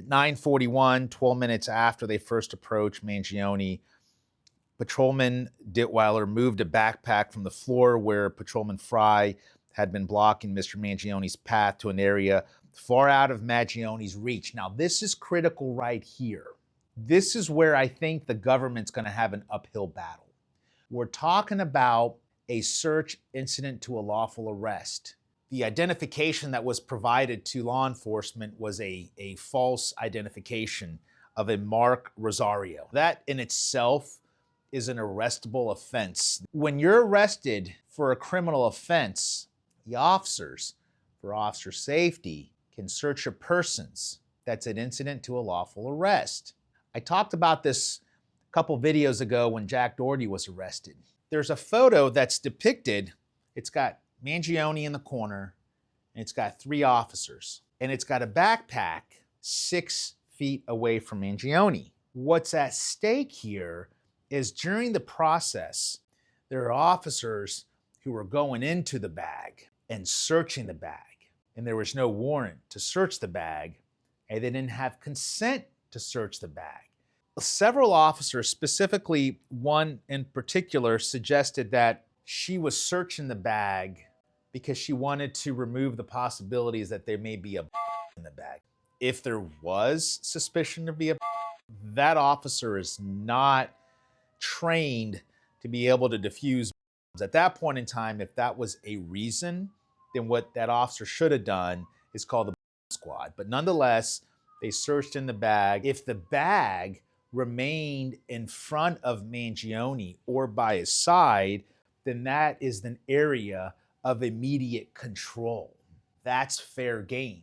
9:41, 12 minutes after they first approached Mangione, Patrolman Ditweiler moved a backpack from the floor where Patrolman Fry had been blocking Mr. Mangione's path to an area far out of Mangione's reach. Now, this is critical right here. This is where I think the government's going to have an uphill battle. We're talking about a search incident to a lawful arrest. The identification that was provided to law enforcement was a false identification of a Mark Rosario. That in itself is an arrestable offense. When you're arrested for a criminal offense, the officers, for officer safety, can search your persons. That's an incident to a lawful arrest. I talked about this a couple videos ago when Jack Doherty was arrested. There's a photo that's depicted. It's got Mangione in the corner, and it's got 3 officers, and it's got a backpack 6 feet away from Mangione. What's at stake here is during the process, there are officers who are going into the bag and searching the bag, and there was no warrant to search the bag, and they didn't have consent to search the bag. Several officers, specifically one in particular, suggested that she was searching the bag because she wanted to remove the possibilities that there may be a in the bag. If there was suspicion to be that officer is not trained to be able to defuse. At that point in time, if that was a reason, then what that officer should have done is call the squad. But nonetheless, they searched in the bag. If the bag remained in front of Mangione or by his side, then that is an area of immediate control. That's fair game.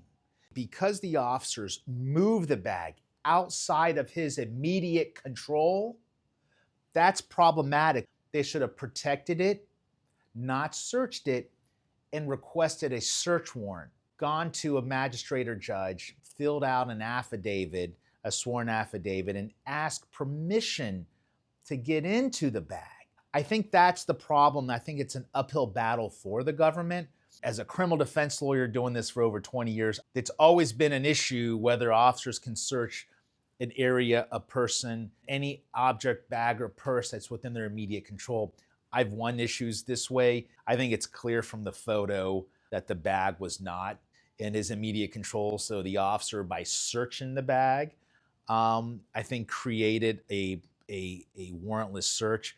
Because the officers moved the bag outside of his immediate control, that's problematic. They should have protected it, not searched it, and requested a search warrant, gone to a magistrate or judge, filled out an affidavit, a sworn affidavit, and asked permission to get into the bag. I think that's the problem. I think it's an uphill battle for the government. As a criminal defense lawyer doing this for over 20 years, it's always been an issue whether officers can search an area, a person, any object, bag, or purse that's within their immediate control. I've won issues this way. I think it's clear from the photo that the bag was not in his immediate control. So the officer, by searching the bag, I think created a warrantless search.